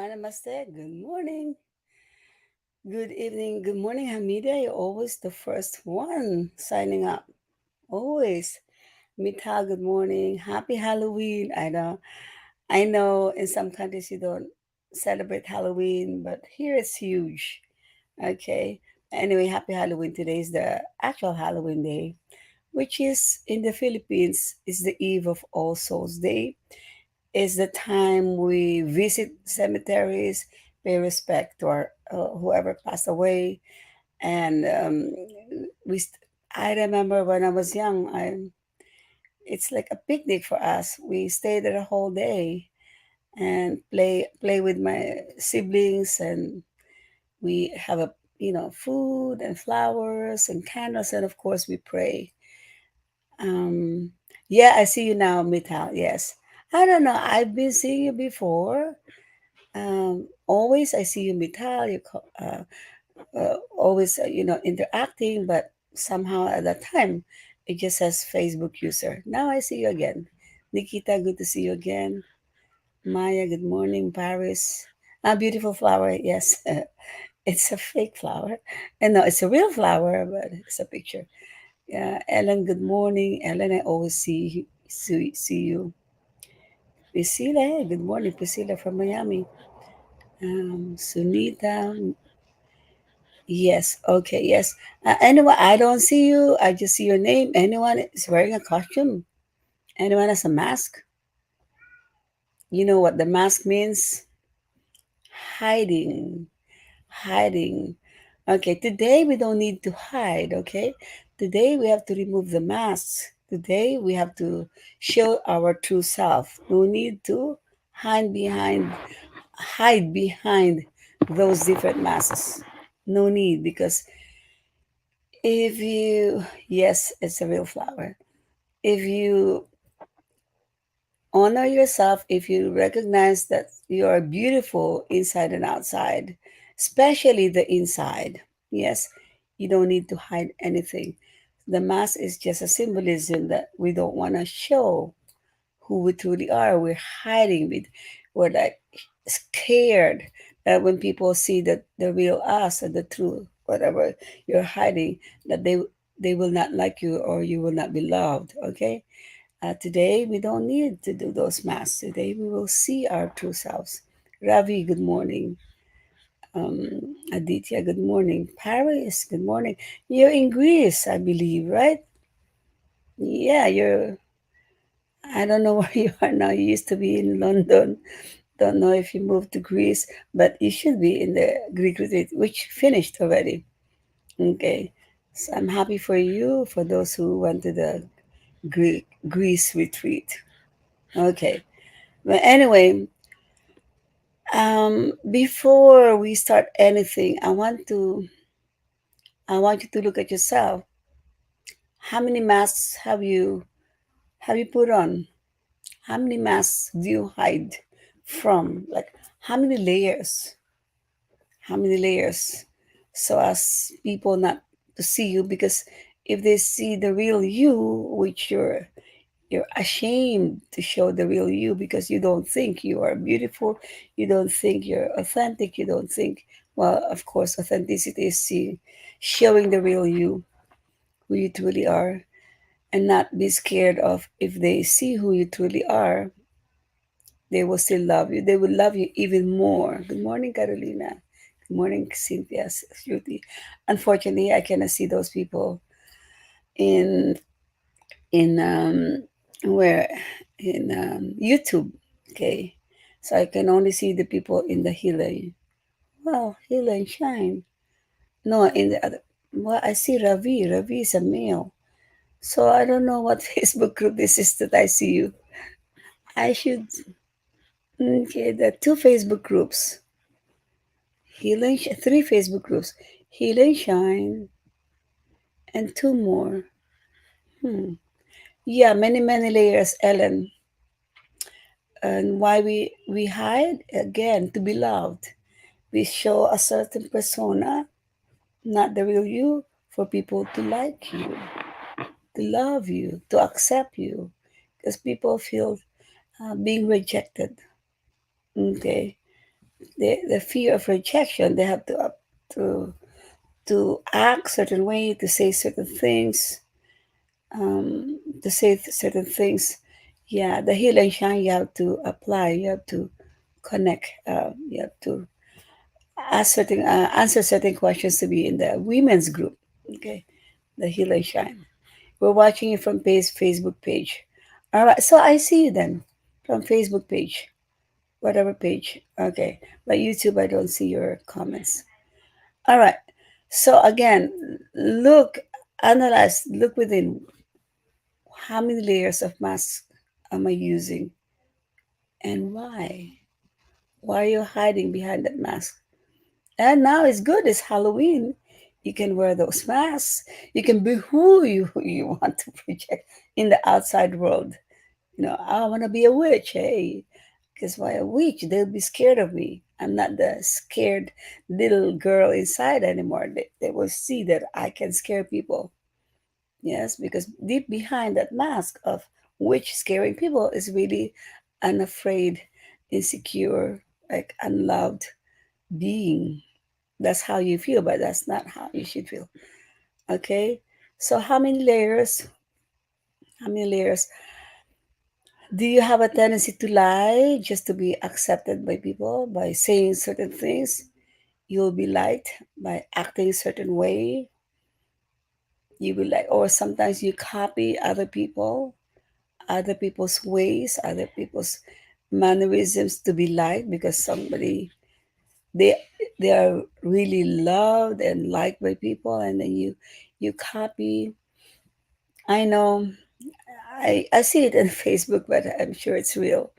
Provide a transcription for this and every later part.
Namaste. Good morning. Good evening. Good morning, Hamida. You're always the first one signing up. Always. Mita, good morning. Happy Halloween. I know in some countries you don't celebrate Halloween, but here it's huge. Okay. Anyway, happy Halloween. Today is the actual Halloween day, which is in the Philippines is the eve of All Souls Day. Is the time we visit cemeteries, pay respect to our whoever passed away, and we. I remember when I was young, it's like a picnic for us. We stayed there a whole day and play with my siblings, and we have a food and flowers and candles, and of course we pray. Um, yeah, I see you now, Mital. Yes, I don't know. I've been seeing you before. Always I see you Mital, always interacting, but somehow at that time it just says Facebook user. Now I see you again. Nikita, good to see you again. Maya, good morning. Paris, beautiful flower. Yes, it's a fake flower, and no, it's a real flower, but it's a picture. Yeah, Ellen, good morning. Ellen, I always see you. Priscilla, hey, good morning, Priscilla from Miami. Sunita, yes, okay, yes. Anyone, I don't see you. I just see your name. Anyone is wearing a costume? Anyone has a mask? You know what the mask means? Hiding, hiding. Okay, today we don't need to hide, okay? Today we have to remove the masks. Today we have to show our true self. No need to hide behind hide behind those different masks. No need, because if you, yes, it's a real flower. If you honor yourself, if you recognize that you are beautiful inside and outside, especially the inside, yes, you don't need to hide anything. The mask is just a symbolism that we don't want to show who we truly are. We're hiding it. We're like scared that when people see that the real us and the true whatever you're hiding, that they will not like you or you will not be loved. Okay. Today we don't need to do those masks. Today we will see our true selves. Ravi, good morning. Aditya, good morning. Paris, good morning. You're in Greece, I believe, right? Yeah, you're. I don't know where you are now. You used to be in London. Don't know if you moved to Greece, but you should be in the Greek retreat, which finished already. Okay. So I'm happy for you, for those who went to the Greece retreat. Okay. But anyway, before we start anything, I want you to look at yourself. How many masks have you put on? How many masks do you hide from? Like how many layers? How many layers? So as people not to see you, because if they see the real you, which you're ashamed to show the real you because you don't think you are beautiful, you don't think you're authentic, you don't think, well, of course, authenticity is showing the real you, who you truly are, and not be scared of if they see who you truly are, they will still love you. They will love you even more. Good morning, Carolina. Good morning, Cynthia, Shruti. Unfortunately, I cannot see those people in in where in YouTube. Okay, so I can only see the people in the Healing. Well, Heal and Shine. No, in the other. Well, I see Ravi. Ravi is a male. So I don't know what Facebook group this is that I see you. I should. Okay, there are two Facebook groups. Three Facebook groups. Heal and Shine, and two more. Hmm. Yeah, many layers, Ellen. And why we hide? Again, to be loved. We show a certain persona, not the real you, for people to like you, to love you, to accept you, because people feel being rejected. Okay, the fear of rejection. They have to to act certain way, to say certain things, to say certain things. Yeah, the heal and shine. You have to apply. You have to connect. You have to ask certain answer certain questions to be in the women's group. Okay, the heal and shine. We're watching you from Facebook page. All right, so I see you then from Facebook page, whatever page. Okay, but YouTube, I don't see your comments. All right. So again, look, analyze, look within. How many layers of mask am I using, and why? Why are you hiding behind that mask? And now it's good. It's Halloween. You can wear those masks. You can be who you want to project in the outside world. I want to be a witch. Hey, because why a witch? They'll be scared of me. I'm not the scared little girl inside anymore. They will see that I can scare people. Yes, because deep behind that mask of witch scaring people is really an afraid, insecure, like unloved being. That's how you feel, but that's not how you should feel. Okay? So how many layers? How many layers? Do you have a tendency to lie just to be accepted by people by saying certain things? You'll be liked by acting a certain way. You will like, or sometimes you copy other people's ways, other people's mannerisms to be liked because they they are really loved and liked by people, and then you copy. I know, I see it on Facebook, but I'm sure it's real.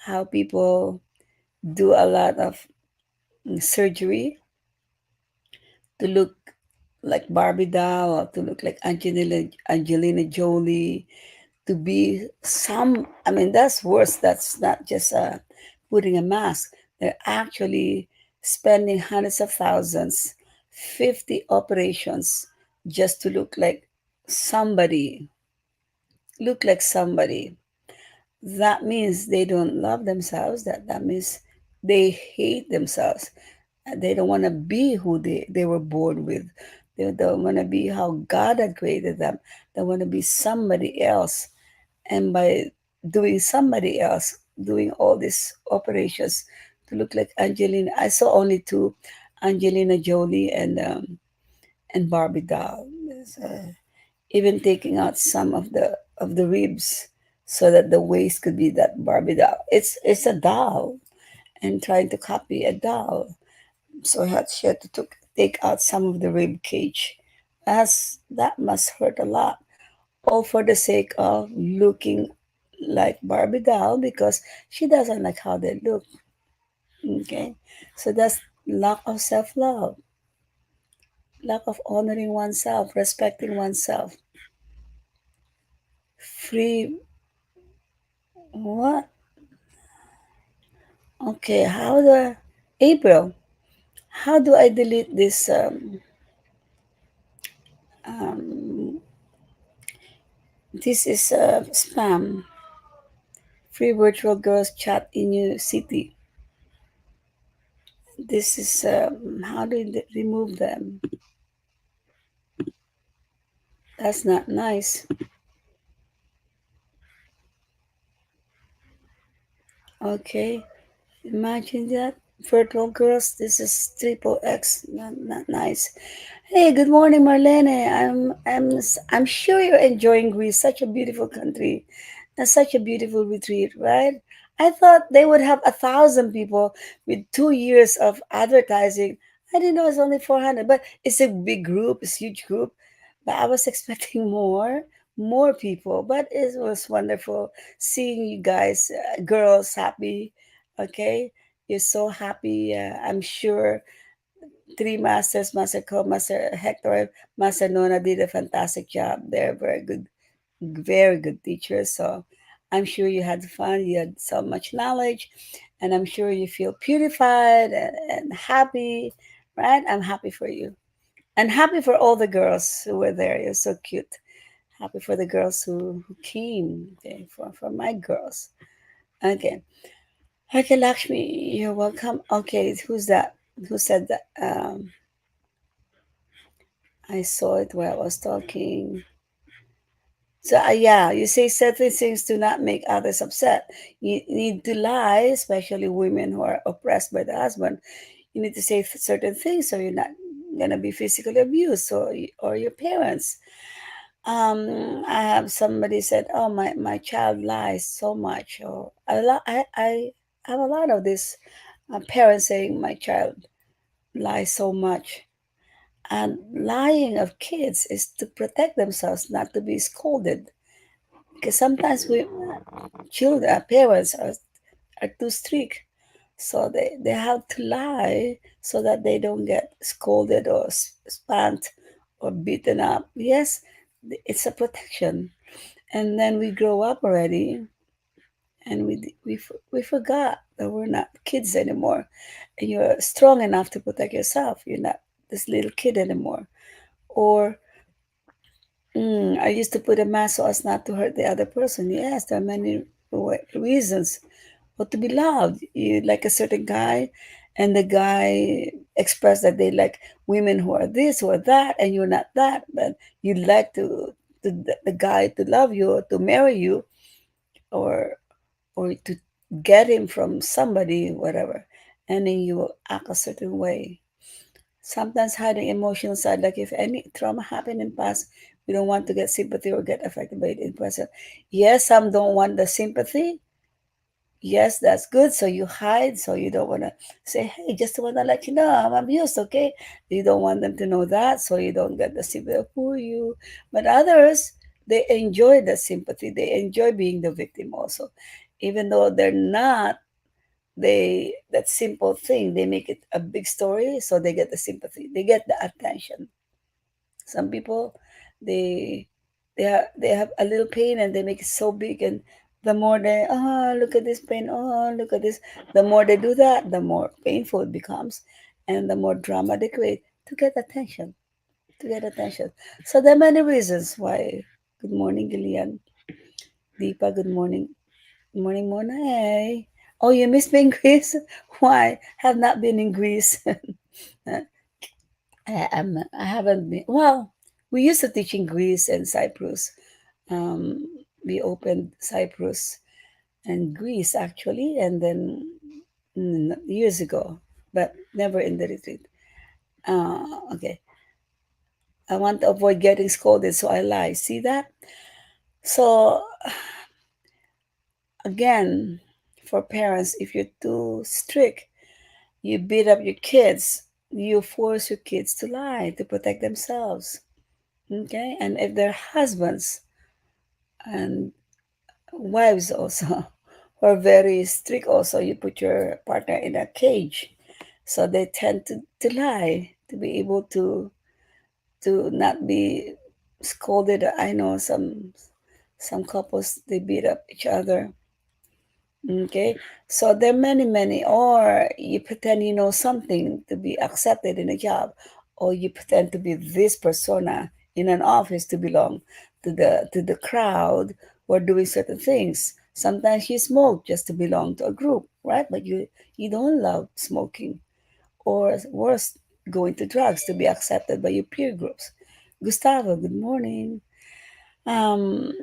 How people do a lot of surgery to look like Barbie doll or to look like Angelina Jolie, to be some. I mean, that's worse. That's not just putting a mask. They're actually spending hundreds of thousands, 50 operations just to somebody look like somebody. That means they don't love themselves. That means they hate themselves. They don't want to be who they were born with. They don't want to be how God had created them. They want to be somebody else. And by doing somebody else, doing all these operations to look like Angelina, I saw only two, Angelina Jolie and Barbie doll. Even taking out some of the ribs so that the waist could be that Barbie doll. It's a doll and trying to copy a doll. So she had to take out some of the rib cage. That must hurt a lot. All for the sake of looking like Barbie doll because she doesn't like how they look. Okay, so that's lack of self-love, lack of honoring oneself, respecting oneself. Free what? Okay, how do April? How do I delete this? Um, this is spam. Free virtual girls chat in your city. This is how do you remove them? That's not nice. Okay, imagine that. Virtual girls, this is triple X. Not nice. Hey, good morning, Marlene. I'm sure you're enjoying Greece, such a beautiful country, and such a beautiful retreat, right? I thought they would have 1,000 people with 2 years of advertising. I didn't know it's only 400, but it's a big group, it's a huge group. But I was expecting more people. But it was wonderful seeing you guys, girls, happy. Okay, you're so happy. I'm sure three masters, Master Co, Master Hector, Master Nona did a fantastic job. They're very good teachers. So I'm sure you had fun. You had so much knowledge, and I'm sure you feel purified and happy, right? I'm happy for you. And happy for all the girls who were there. You're so cute. Happy for the girls who came, okay, for my girls. Okay. Okay, Lakshmi, you're welcome. Okay, who's that? Who said that? I saw it while I was talking. So, yeah, you say certain things to not make others upset. You need to lie, especially women who are oppressed by the husband. You need to say certain things so you're not gonna be physically abused, or your parents. I have somebody said, "Oh, my child lies so much." Or I have a lot of this parents saying my child lies so much. And lying of kids is to protect themselves, not to be scolded. Because sometimes children, parents are too strict, so they have to lie so that they don't get scolded or spanked or beaten up. Yes, it's a protection. And then we grow up already, and we forgot that we're not kids anymore, and you're strong enough to protect yourself. You're not this little kid anymore. Or I used to put a mask so as not to hurt the other person. Yes, there are many reasons. Or to be loved. You like a certain guy, and the guy expressed that they like women who are this or that, and you're not that, but you'd like the guy to love you or to marry you, or to get him from somebody, whatever, and then you will act a certain way. Sometimes hiding emotional side, like if any trauma happened in past, we don't want to get sympathy or get affected by it in present. Yes, some don't want the sympathy. Yes, that's good. So you hide, so you don't want to say, "Hey, just want to let you know I'm abused." Okay, you don't want them to know that, so you don't get the sympathy of who you. But others, they enjoy the sympathy. They enjoy being the victim also, even though they're not. They that simple thing they make it a big story, so they get the sympathy. They get the attention. Some people, they they have a little pain and they make it so big, and the more they, oh, look at this pain, oh, look at this, the more they do that, the more painful it becomes, and the more drama they create to get attention, to get attention. So there are many reasons why. Good morning, Gillian. Deepa, good morning. Good morning, Mona. Hey. Oh, you missed me in Greece? Why? Have not been in Greece. I haven't been. Well, we used to teach in Greece and Cyprus. Um, we opened Cyprus and Greece actually, and then years ago, but never in the retreat. Okay, I want to avoid getting scolded, so I lie. See that? So again, for parents, if you're too strict, you beat up your kids. You force your kids to lie to protect themselves. Okay, and if they're husbands and wives also who are very strict, also you put your partner in a cage, so they tend to lie to be able to not be scolded. I know some couples, they beat up each other. Okay, so there are many, or you pretend you know something to be accepted in a job, or you pretend to be this persona in an office to belong to the crowd who are doing certain things. Sometimes you smoke just to belong to a group, right? But you don't love smoking, or worse, going to drugs to be accepted by your peer groups. Gustavo, good morning. Um,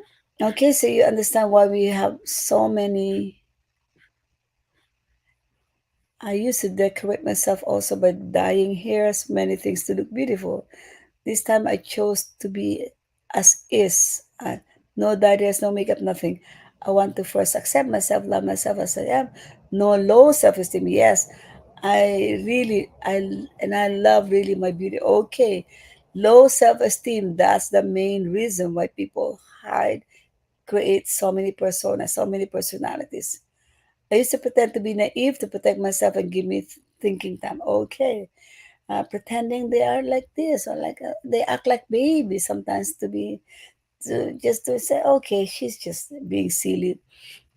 okay, so you understand why we have so many. I used to decorate myself also by dyeing hairs, many things to look beautiful. This time I chose to be as is. No dyed hairs, no makeup, nothing. I want to first accept myself, love myself as I am. No low self-esteem. Yes, I love really my beauty. Okay, low self-esteem. That's the main reason why people hide, create so many personas, so many personalities. I used to pretend to be naive to protect myself and give me thinking time. Okay, pretending they are like this, or like they act like babies sometimes just to say, okay, she's just being silly.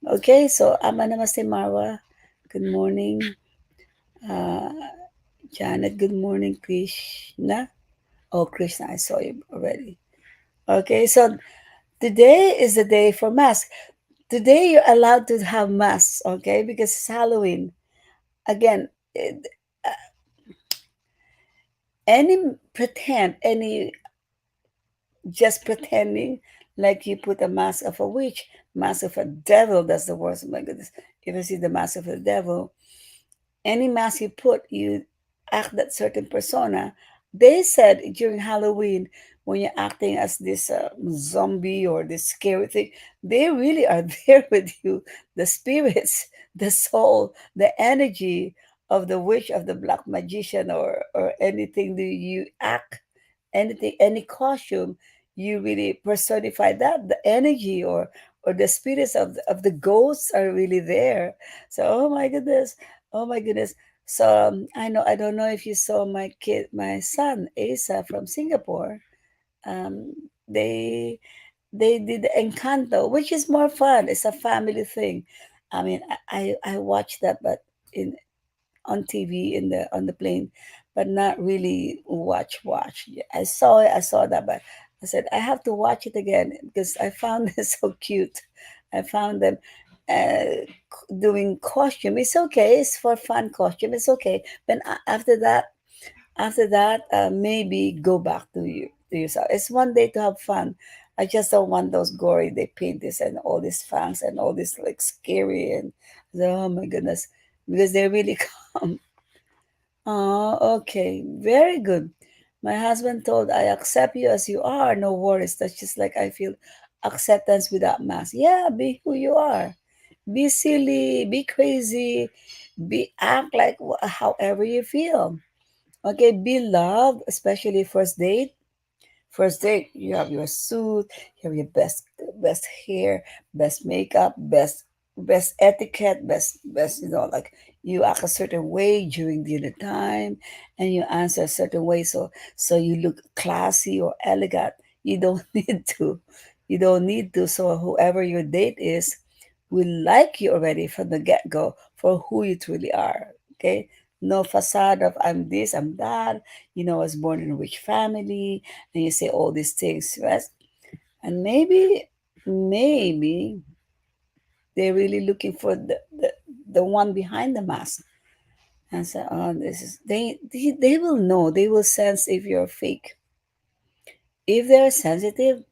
Okay, so Ama Namaste Marwa. Good morning, uh, Janet. Good morning, Krishna. Oh, Krishna, I saw you already. Okay, so today is the day for mask. Today you're allowed to have masks, okay? Because it's Halloween. Again, any pretend, any just pretending like you put a mask of a witch, mask of a devil. That's the worst. Oh my goodness. If you see the mask of the devil, any mask you put, you act that certain persona. They said during Halloween, when you're acting as this zombie or this scary thing, they really are there with you. The spirits, the soul, the energy of the witch, of the black magician, or anything that you act, anything, any costume, you really personify that. The energy or the spirits of the ghosts are really there. So, oh my goodness. Oh my goodness. So I don't know if you saw my son Asa from Singapore. Um, they they did Encanto, which is more fun. It's a family thing. I mean, I watched that, but in on TV in the on the plane, but not really watch. Yeah, I saw it, I saw that, but I said I have to watch it again because I found it so cute. I found them doing costume. It's okay. It's for fun costume. It's okay. But after that, maybe go back to yourself. It's one day to have fun. I just don't want those gory. They paint this and all these fangs and all this like scary and oh my goodness, because they really come. Oh, okay, very good. My husband told I accept you as you are. No worries. That's just like I feel acceptance without mask. Yeah, be who you are. Be silly. Be crazy. Be act like however you feel. Okay, be loved, especially first date. First date, you have your suit, you have your best hair, best makeup, best etiquette, best like you act a certain way during dinner time and you answer a certain way so you look classy or elegant. You don't need to. You don't need to. So whoever your date is will like you already from the get-go for who you truly are. Okay? No facade of I'm this, I'm that, I was born in a rich family, and you say all these things, right? And maybe they're really looking for the one behind the mask. And say, oh, this is they will know, they will sense if you're fake. If they're sensitive,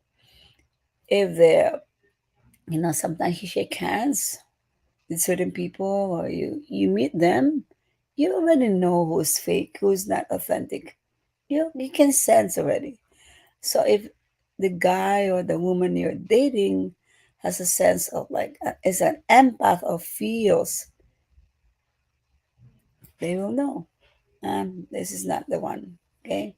if they're sometimes you shake hands with certain people or you meet them, you already know who's fake, who's not authentic. You can sense already. So if the guy or the woman you're dating has a sense of like is an empath or feels, they will know. This is not the one. Okay,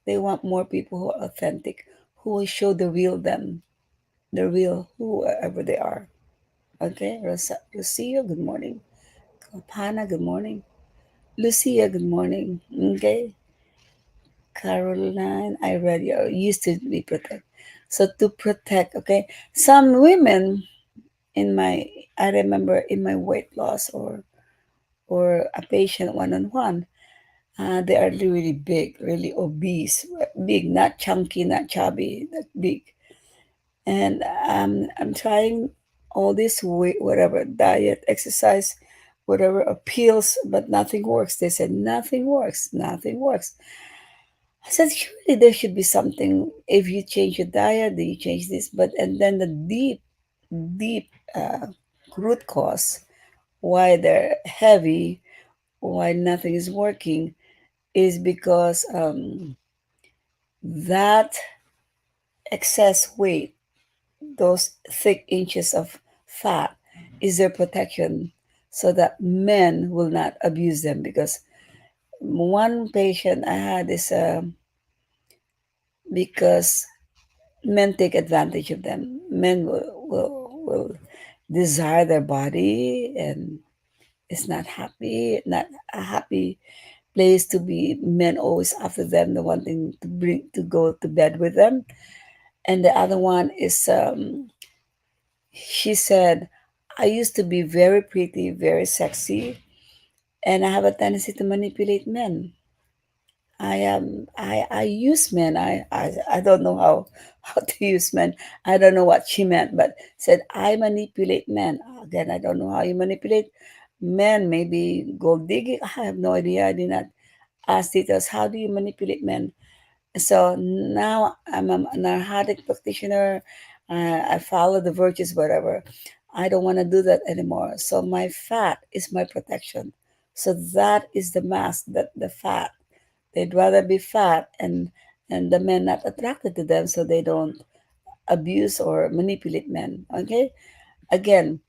they want more people who are authentic, who will show the real them, the real whoever they are. Okay, Lucia, good morning. Hannah, good morning. Lucia, good morning. Okay, Caroline, I read you. Used to be protect. So to protect, okay. Some women in my, I remember in my weight loss or a patient one-on-one, they are really big, really obese, big, not chunky, not chubby, that big. And I'm trying all this weight, whatever diet, exercise, whatever appeals, but nothing works. They said nothing works, nothing works. I said, surely there should be something. If you change your diet, then you change this. But and then the deep root cause why they're heavy, why nothing is working, is because that excess weight, those thick inches of fat, is their protection, so that men will not abuse them. Because one patient I had is because men take advantage of them. Men will desire their body and it's not happy, not a happy place to be. Men always after them, the wanting to go to bed with them. And the other one is she said, I used to be very pretty, very sexy, and I have a tendency to manipulate men. I use men. I don't know how to use men. I don't know what she meant, but said I manipulate men. Again, I don't know how you manipulate men. Maybe gold digging. I have no idea. I did not ask details. How do you manipulate men? So now I'm a narcotic practitioner. I follow the virtues, whatever. I don't want to do that anymore. So my fat is my protection. So that is the mask, that the fat. They'd rather be fat, and the men not attracted to them, so they don't abuse or manipulate men. Okay. Again,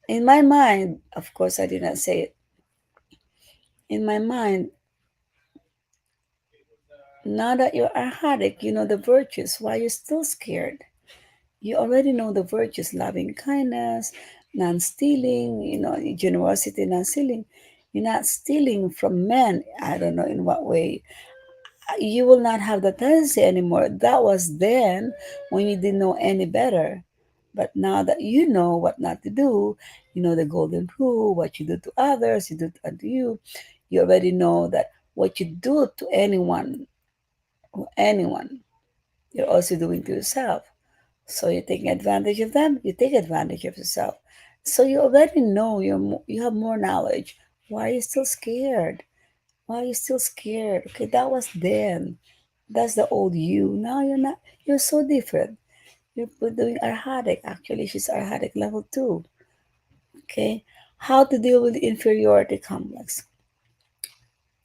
in my mind, of course, I did not say it. In my mind, now that you're archaic, you know the virtues. Why are you still scared? You already know the virtues: loving kindness, non-stealing, generosity, non-stealing. You're not stealing from men. I don't know in what way. You will not have the tendency anymore. That was then when you didn't know any better. But now that you know what not to do, you know the golden rule: what you do to others, you do unto you. You already know that what you do to anyone, you're also doing to yourself. So you're taking advantage of them, you take advantage of yourself. So you already know, you have more knowledge. Why are you still scared? Why are you still scared? Okay, that was then. That's the old you. Now you're not. You're so different. You're doing arhadic. Actually, she's arhadic level 2. Okay, how to deal with inferiority complex?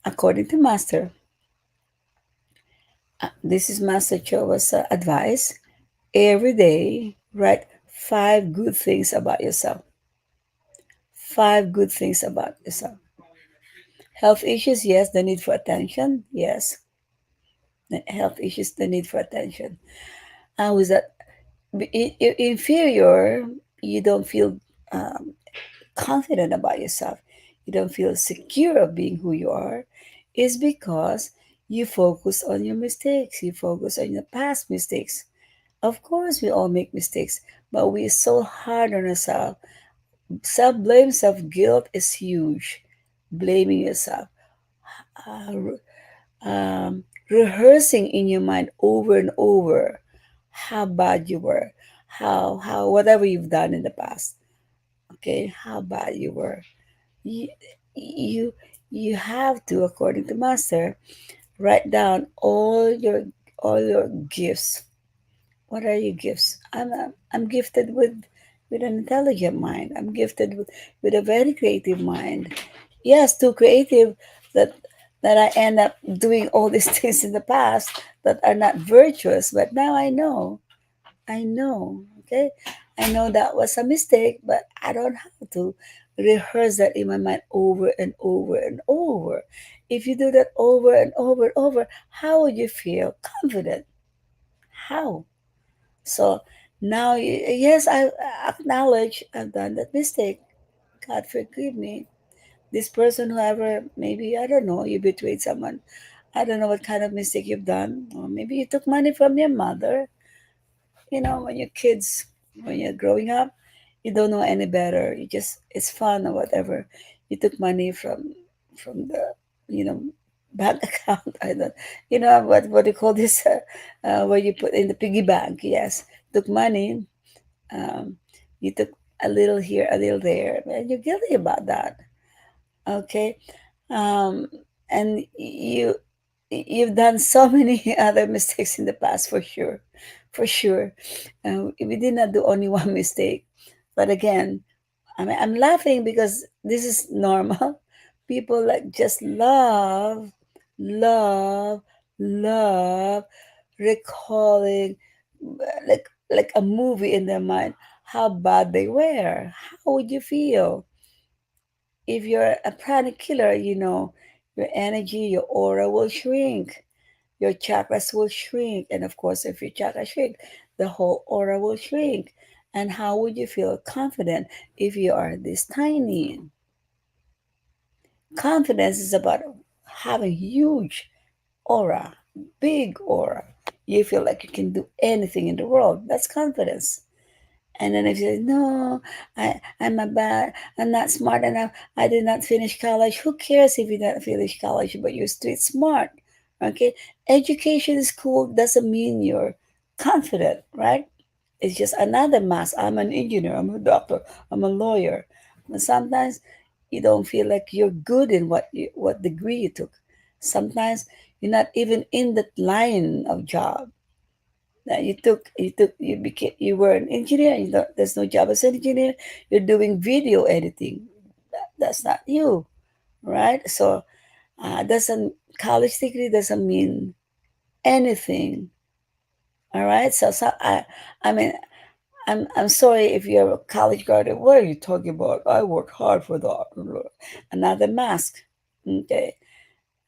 According to Master, this is Master Chowa's advice. Every day, write 5 good things about yourself. 5 good things about yourself. Health issues, yes. The need for attention, yes. The health issues, the need for attention. How is that? Inferior, you don't feel um, confident about yourself. You don't feel secure of being who you are. Is because you focus on your mistakes. You focus on your past mistakes. Of course, we all make mistakes, but we're so hard on ourselves. Self blame, self guilt is huge. Blaming yourself. Uh, Rehearsing in your mind over and over how bad you were, how whatever you've done in the past. Okay, how bad you were. You you you have to, according to Master, write down all your gifts. What are your gifts? I'm gifted with an intelligent mind. I'm gifted with a very creative mind. Yes, too creative that I end up doing all these things in the past that are not virtuous. But now I know. I know. Okay, I know that was a mistake, but I don't have to rehearse that in my mind over and over and over. If you do that over and over and over, how would you feel? Confident. How? So now, yes, I acknowledge I've done that mistake. God forgive me. This person, whoever, maybe, I don't know, you betrayed someone. I don't know what kind of mistake you've done. Or maybe you took money from your mother. When you're kids, when you're growing up, you don't know any better. You just, it's fun or whatever. You took money from the, you know, bank account. I don't, what do you call this? Where you put in the piggy bank. Yes, took money. Um, you took a little here, a little there, and you're guilty about that. Okay, um, and you've done so many other mistakes in the past, for sure, for sure. We did not do only one mistake, but again, I'm laughing because this is normal. People like just love, love recalling, like a movie in their mind, how bad they were. How would you feel if you're a pranic killer? Your energy, your aura will shrink, your chakras will shrink, and of course, if your chakras shrink, the whole aura will shrink. And how would you feel confident if you are this tiny? Confidence is about having huge aura, big aura. You feel like you can do anything in the world. That's confidence. And then if you say, no, I'm not smart enough, I did not finish college. Who cares if you didn't finish college, but you're street smart? Okay, education is cool doesn't mean you're confident, right? It's just another mask. I'm an engineer, I'm a doctor, I'm a lawyer. But sometimes you don't feel like you're good in what degree you took. Sometimes you're not even in that line of job that you were an engineer. There's no job as an engineer. You're doing video editing. That's not you, right? So doesn't college degree doesn't mean anything. All right. I mean, I'm sorry if you're a college graduate. What are you talking about? I worked hard for that. Another mask. Okay.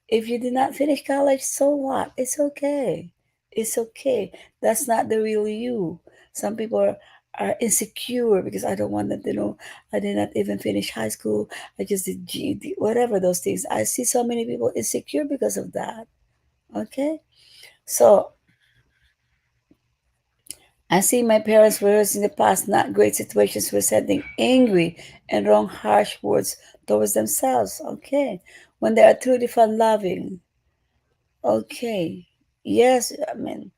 If you did not finish college, so what? It's okay. It's okay. That's not the real you. Some people are insecure because I don't want them to know I did not even finish high school. I just did GED, whatever those things. I see so many people insecure because of that. Okay. So I see my parents were in the past not great situations for sending angry and wrong harsh words towards themselves. Okay. When they are truly fun loving. Okay. Yes, I mean,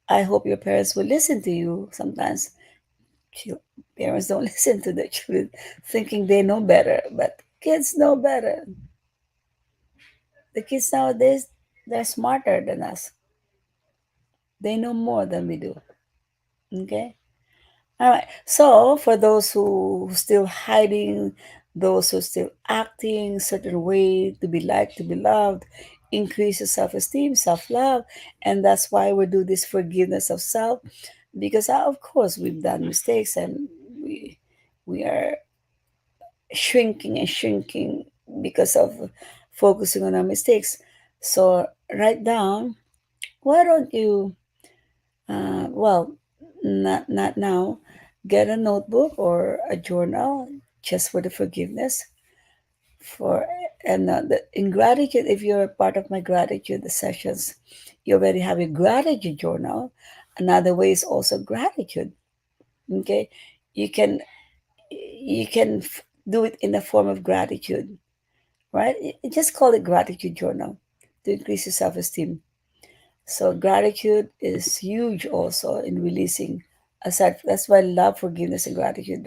I hope your parents will listen to you. Sometimes parents don't listen to their children thinking they know better, but kids know better. The kids nowadays, they're smarter than us. They know more than we do. Okay? All right. So for those who still hiding, those who still acting certain way to be liked, to be loved, increases self-esteem, self-love, and that's why we do this forgiveness of self, because of course we've done mistakes and we we are shrinking and shrinking because of focusing on our mistakes. So write down. Why don't you well, not now. Get a notebook or a journal just for the forgiveness. For and in gratitude, if you're part of my gratitude sessions, you already have a gratitude journal. Another way is also gratitude. Okay, you can do it in the form of gratitude, right? Just call it gratitude journal to increase your self-esteem. So gratitude is huge also in releasing aside. That's why love, forgiveness, and gratitude.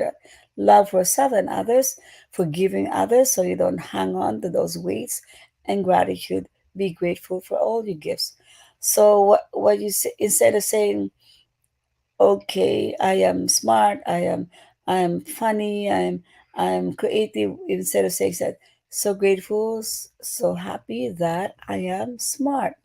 Love for self and others, forgiving others so you don't hang on to those weights, and gratitude, be grateful for all your gifts. So what you say instead of saying, okay, I am smart, I am funny, I'm creative, instead of saying that, so grateful, so happy that I am smart.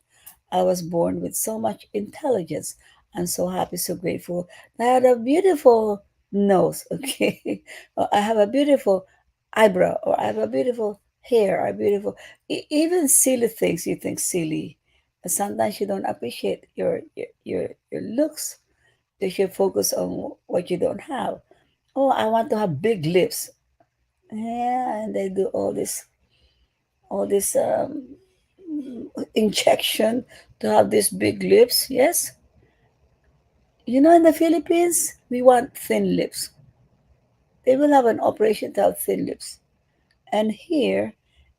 I was born with so much intelligence. I'm so happy, so grateful. I had a beautiful nose, okay? Or I have a beautiful eyebrow, or I have a beautiful hair, or beautiful, even silly things you think silly. And sometimes you don't appreciate your looks. You should focus on what you don't have. Oh, I want to have big lips. Yeah, and they do all this injection to have these big lips. Yes, in the Philippines we want thin lips. They will have an operation to have thin lips, and here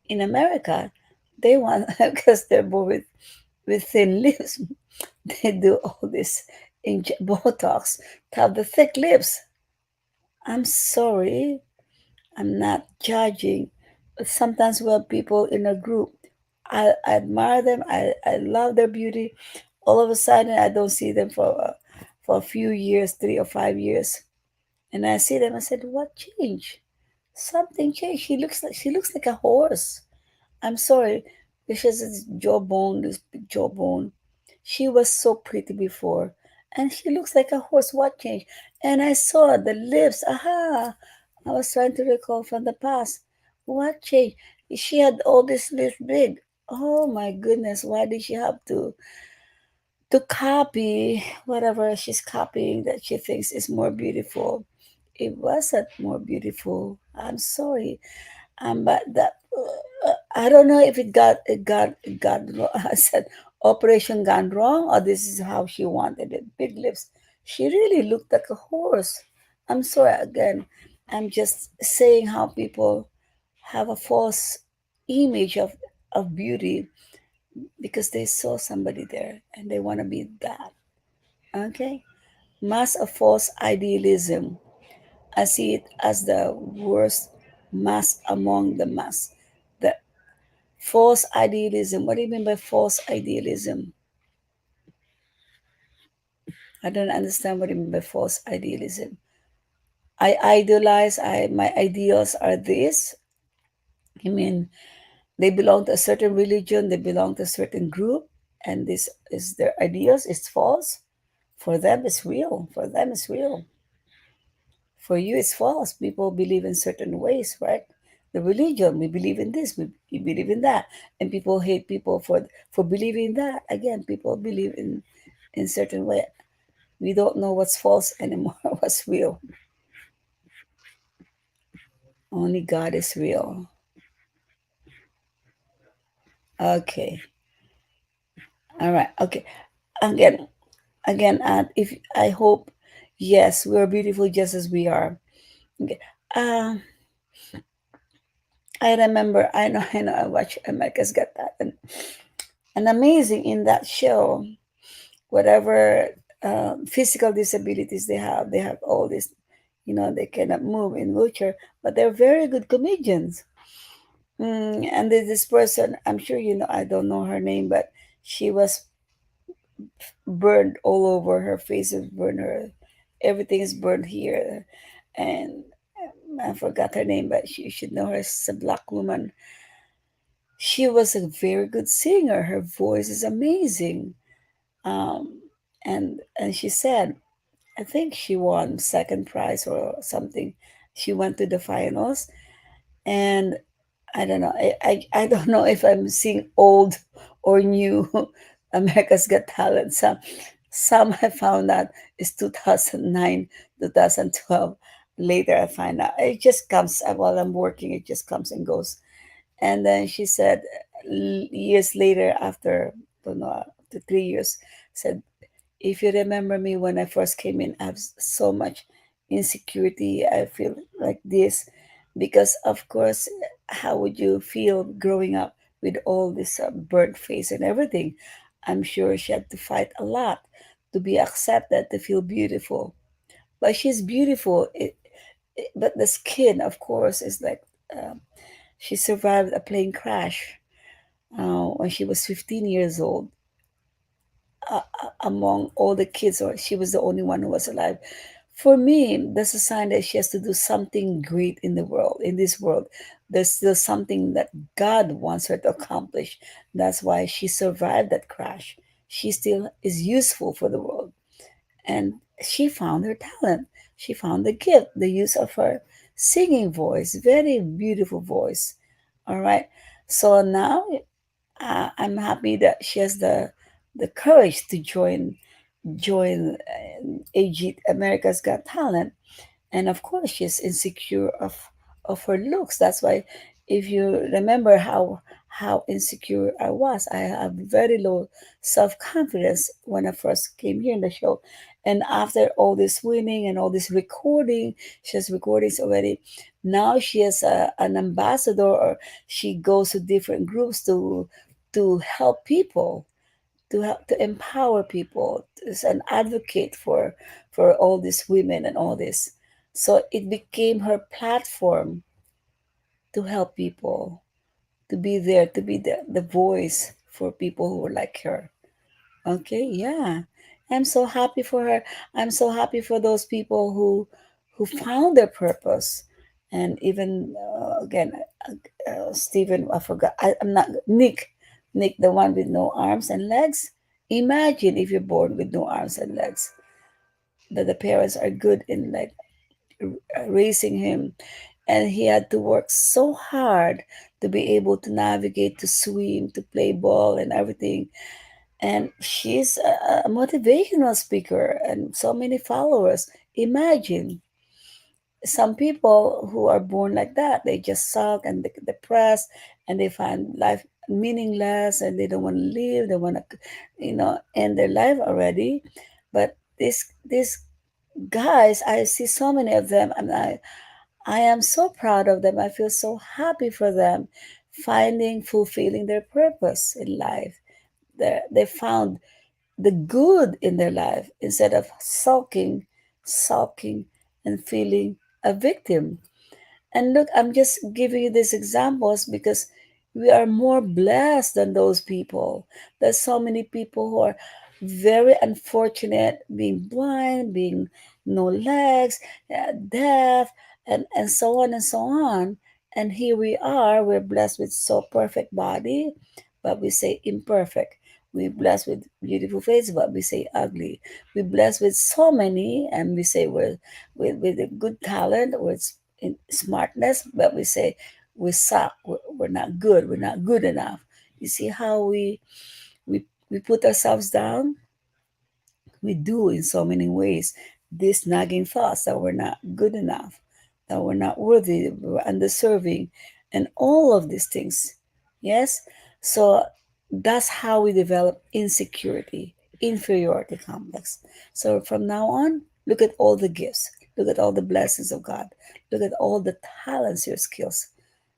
in America they want because they're born with thin lips. They do all this Botox to have the thick lips. I'm sorry, I'm not judging, but sometimes we have people in a group. I admire them. I love their beauty. All of a sudden, I don't see them for a few years, 3 or 5 years, and I see them. I said, "What changed? Something changed. She looks like a horse." I'm sorry, she has this jawbone, this big jawbone. She was so pretty before, and she looks like a horse. What changed? And I saw the lips. Aha! I was trying to recall from the past. What changed? She had all these lips big. Oh my goodness! Why did she have to copy whatever she's copying that she thinks is more beautiful? It wasn't more beautiful. I'm sorry. But that I don't know if it got I said operation gone wrong, or this is how she wanted it. Big lips. She really looked like a horse. I'm sorry again. I'm just saying how people have a false image of beauty, because they saw somebody there and they want to be that. Okay? Mass of false idealism. I see it as the worst mass among the mass. The false idealism. What do you mean by false idealism? I don't understand what you mean by false idealism. I idealize, my ideals are this. I mean, they belong to a certain religion, they belong to a certain group, and this is their ideas. It's false. For them, it's real. For them, it's real. For you, it's false. People believe in certain ways, right? The religion, we believe in this, we believe in that, and people hate people for believing that. Again, people believe in certain way. We don't know what's false anymore, what's real. Only God is real. Okay. All right. Okay. Again, if I hope, yes, we are beautiful just as we are. Okay. Uh, I remember. I know. I watched America's Got Talent, and amazing in that show. Whatever physical disabilities they have all this. You know, they cannot move in wheelchair, but they're very good comedians. And there's this person. I'm sure you know. I don't know her name, but she was burned all over. Her face is burned. Her everything is burned here, and I forgot her name, but you should know her. She's a black woman. She was a very good singer. Her voice is amazing. Um, and she said, I think she won second prize or something. She went to the finals, and I don't know. I don't know if I'm seeing old or new America's Got Talent. Some I found out is 2009, 2012. Later I find out. It just comes while I'm working. It just comes and goes. And then she said, years later, after, I don't know, after 3 years, said, if you remember me when I first came in, I have so much insecurity. I feel like this because, of course, how would you feel growing up with all this burnt face and everything? I'm sure she had to fight a lot to be accepted, to feel beautiful. But she's beautiful. But the skin, of course, is like she survived a plane crash when she was 15 years old among all the kids, or she was the only one who was alive. For me, that's a sign that she has to do something great in the world, in this world. There's still something that God wants her to accomplish. That's why she survived that crash. She still is useful for the world. And she found her talent. She found the gift, the use of her singing voice, very beautiful voice. All right. So now I'm happy that she has the courage to join AG America's Got Talent, and of course she's insecure of her looks. That's why, if you remember how insecure I was, I have very low self confidence when I first came here in the show, and after all this winning and all this recording, she has recordings already. Now she is an ambassador, or she goes to different groups to help people, to help to empower people, as an advocate for all these women and all this. So it became her platform to help people, to be there, to be the voice for people who are like her. Okay, yeah. I'm so happy for her. I'm so happy for those people who found their purpose. And even again, Stephen, I forgot. I'm not Nick, the one with no arms and legs. Imagine if you're born with no arms and legs. That the parents are good in like raising him, and he had to work so hard to be able to navigate, to swim, to play ball, and everything. And she's a motivational speaker and so many followers. Imagine some people who are born like that, they just suck and they depressed, and they find life meaningless, and they don't want to live, they want to end their life already. But these guys, I see so many of them, and I am so proud of them. I feel so happy for them finding fulfilling their purpose in life. They found the good in their life instead of sulking, and feeling a victim. And look, I'm just giving you these examples because we are more blessed than those people. There's so many people who are very unfortunate, being blind, being no legs, deaf, and so on and so on. And here we are, we're blessed with so perfect body, but we say imperfect. We're blessed with beautiful face, but we say ugly. We're blessed with so many, and we say we're with a good talent, with in smartness, but we say we suck. We're not good. We're not good enough. You see how we put ourselves down? We do in so many ways. These nagging thoughts that we're not good enough, that we're not worthy, we're undeserving, and all of these things. Yes? So that's how we develop insecurity, inferiority complex. So from now on, look at all the gifts, look at all the blessings of God, look at all the talents, your skills.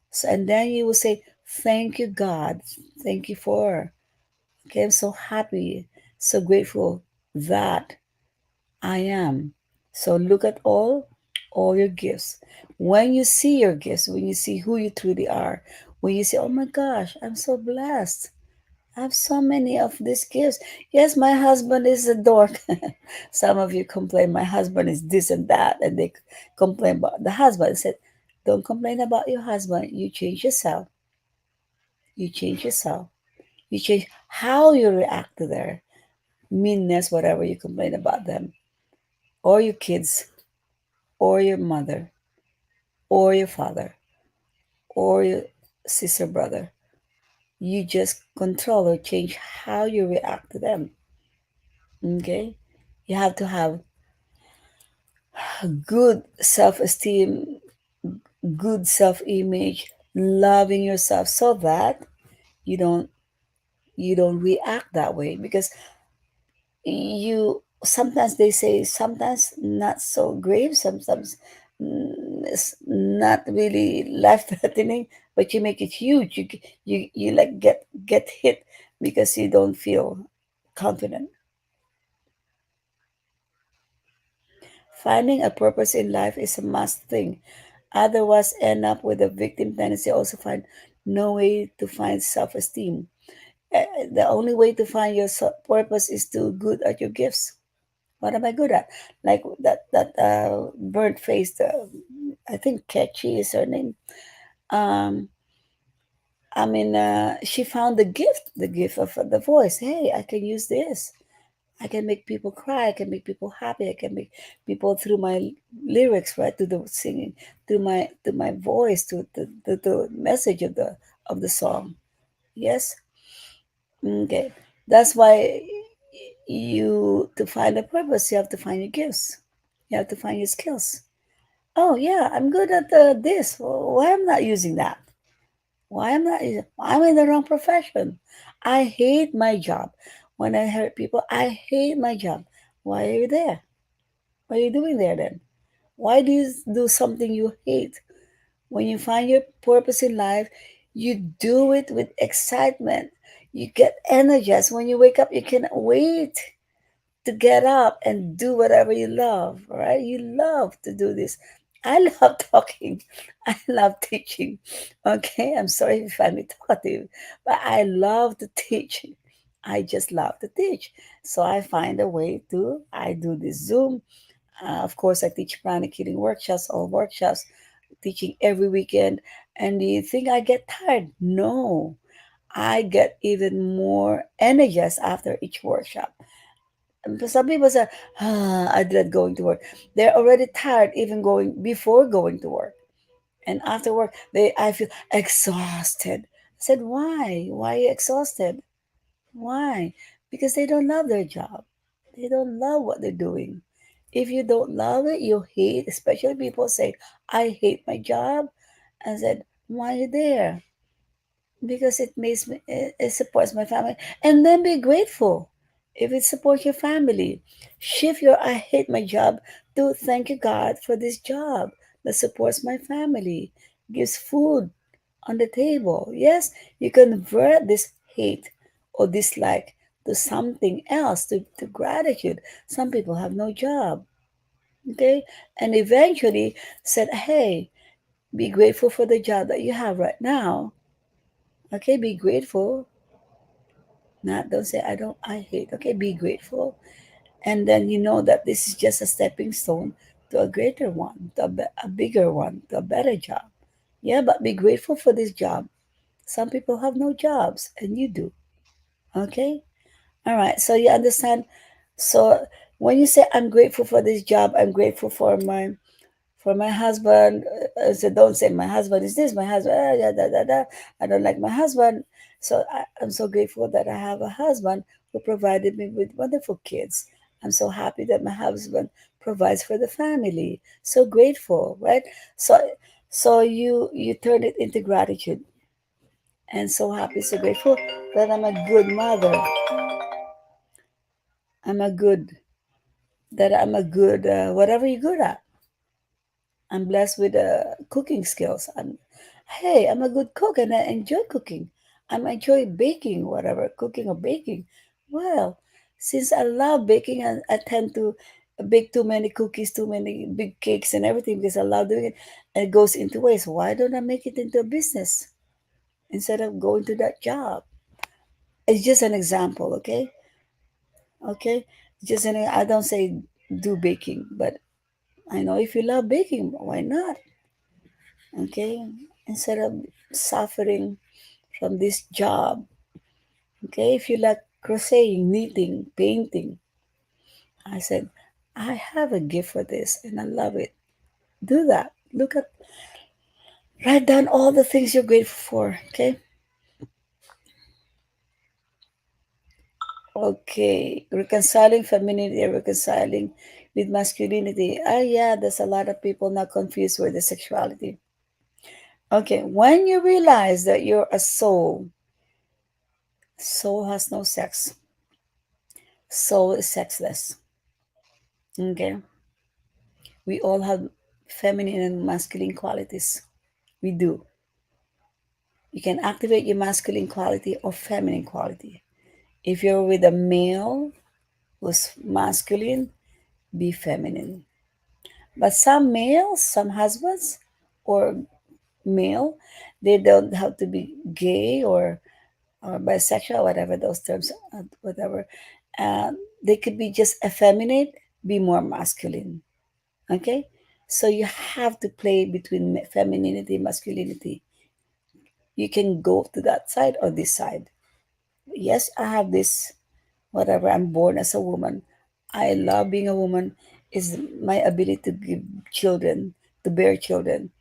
So, and then you will say, thank you, God. Thank you for. Okay, I'm so happy, so grateful that I am. So look at all your gifts. When you see your gifts, when you see who you truly are, when you say, "Oh my gosh, I'm so blessed. I have so many of these gifts." Yes, my husband is a dork. Some of you complain my husband is this and that, and they complain about the husband. I said, "Don't complain about your husband. You change yourself. You change yourself. You change how you react to their meanness, whatever you complain about them, or your kids, or your mother, or your father, or your sister, brother. You just control or change how you react to them. Okay? You have to have a good self esteem, good self image, loving yourself so that you don't you don't react that way because you sometimes they say sometimes not so grave, sometimes it's not really life threatening, but you make it huge. You like get hit because you don't feel confident. Finding a purpose in life is a must thing. Otherwise, end up with a victim tendency. Also, find no way to find self-esteem. The only way to find your purpose is to good at your gifts. What am I good at? Like that burnt faced, I think Catchy is her name. Um, she found the gift of the voice. Hey, I can use this. I can make people cry. I can make people happy. I can make people through my lyrics, right? To the singing, to my voice, to the message of the song. Yes. Okay. That's why you to find a purpose, you have to find your gifts. You have to find your skills. Oh yeah, I'm good at this. Why am I not using that? Why am I not using? I'm in the wrong profession. I hate my job. When I hear people, I hate my job. Why are you there? What are you doing there then? Why do you do something you hate? When you find your purpose in life, you do it with excitement. You get energized. When you wake up, you cannot wait to get up and do whatever you love, right? You love to do this. I love talking. I love teaching. Okay, I'm sorry if you find me talkative, but I love to teach. I just love to teach. So I find a way to, I do this Zoom. Of course, I teach pranic healing workshops, all workshops, teaching every weekend. And do you think I get tired? No, I get even more energized after each workshop. And some people say, I dread going to work. They're already tired even going before going to work. And after work, I feel exhausted. I said, why? Why are you exhausted? Why? Because they don't love their job. They don't love what they're doing. If you don't love it, you hate, especially people say, I hate my job. I said, why are you there? Because it makes me it supports my family, and then be grateful if it supports your family. Shift your I hate my job to thank you God for this job that supports my family, gives food on the table. Yes, you convert this hate or dislike to something else, to gratitude. Some people have no job, okay? And eventually said, hey, be grateful for the job that you have right now. Okay, be grateful. Not don't say I hate. Okay, be grateful. And then you know that this is just a stepping stone to a greater one, to a bigger one, to a better job. Yeah, but be grateful for this job. Some people have no jobs and you do. Okay? All right. So you understand. So when you say I'm grateful for this job, I'm grateful for my husband. So don't say my husband is this, my husband, da, da, da, da. I don't like my husband. So I'm so grateful that I have a husband who provided me with wonderful kids. I'm so happy that my husband provides for the family. So grateful, right? So you turn it into gratitude, and so happy, so grateful that I'm a good mother. I'm a good I'm a good whatever you're good at. I'm blessed with cooking skills. Hey, I'm a good cook and I enjoy cooking. I enjoy baking, whatever, cooking or baking. Well, since I love baking and I tend to bake too many cookies, too many big cakes and everything because I love doing it, and it goes into waste. Why don't I make it into a business instead of going to that job? It's just an example, okay? Okay, I don't say do baking, but I know if you love baking, why not? Okay, instead of suffering from this job. Okay, if you like crocheting, knitting, painting, I said, I have a gift for this and I love it. Do that. Write down all the things you're grateful for. Okay. Okay, reconciling femininity and reconciling with masculinity. Ah, yeah, there's a lot of people now confused with the sexuality. Okay, when you realize that you're a soul, soul has no sex, soul is sexless. Okay, we all have feminine and masculine qualities. We do. You can activate your masculine quality or feminine quality. If you're with a male who's masculine, be feminine. But some males, some husbands, or male, they don't have to be gay or bisexual, whatever those terms, whatever. They could be just effeminate, be more masculine. Okay, so you have to play between femininity, masculinity. You can go to that side or this side. Yes, I have this. Whatever. I'm born as a woman. I love being a woman. Is my ability to give children, to bear children.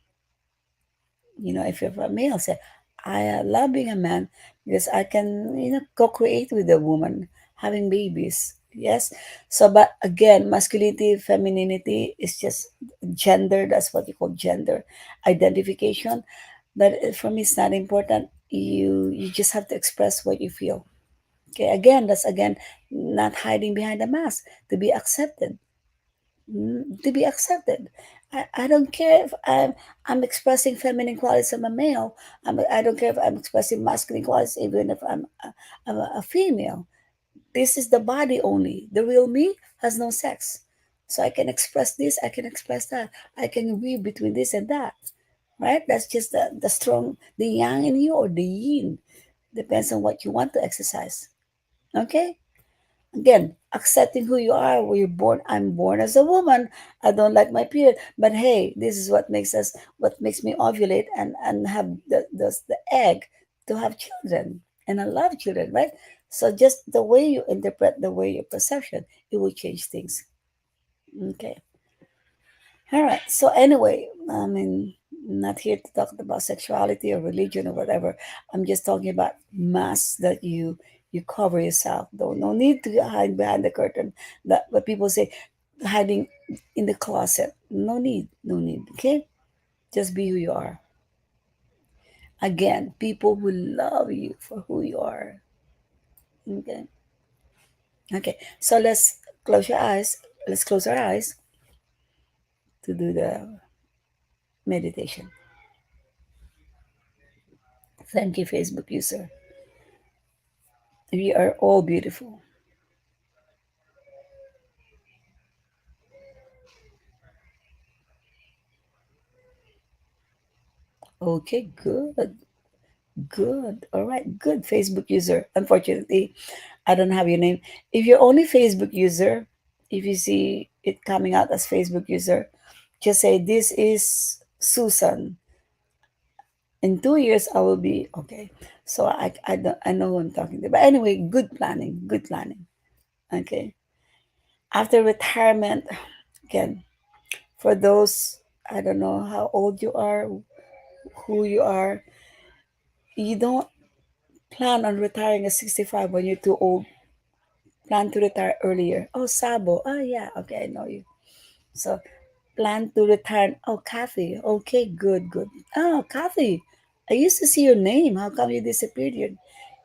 If you're a male, say, I love being a man because I can, co-create with a woman, having babies. Yes. So, but again, masculinity, femininity is just gender. That's what you call gender identification. But for me, it's not important. You just have to express what you feel. Okay. Again, that's again not hiding behind a mask to be accepted. To be accepted. I don't care if I'm expressing feminine qualities. I'm a male. I don't care if I'm expressing masculine qualities, even if I'm a female. This is the body only. The real me has no sex. So I can express this, I can express that. I can weave between this and that. Right? That's just the strong, the yang in you or the yin. Depends on what you want to exercise. Okay? Again, accepting who you are, where you're born. I'm born as a woman. I don't like my period, but hey, this is what makes me ovulate and have the egg to have children. And I love children, right? So just the way you interpret, the way your perception, it will change things. Okay. All right. So anyway, I mean, I'm not here to talk about sexuality or religion or whatever. I'm just talking about masks that you cover yourself. Though no need to hide behind the curtain. That what people say, hiding in the closet. No need. No need. Okay. Just be who you are. Again, people will love you for who you are. Okay. Okay. So let's close your eyes. Let's close our eyes to do the meditation. Thank you, Facebook user. We are all beautiful. Okay, good. Good. All right. Good Facebook user. Unfortunately, I don't have your name. If you're only Facebook user, if you see it coming out as Facebook user, just say this is Susan. In 2 years, I will be okay. So I know who I'm talking to. But anyway, good planning. Good planning. Okay. After retirement, again, for those, I don't know how old you are, who you are, you don't plan on retiring at 65 when you're too old. Plan to retire earlier. Oh, Sabo. Oh, yeah. Okay, I know you. So, plan to retire. Oh, Kathy. Okay, good, good. Oh, Kathy. I used to see your name. How come you disappeared? Your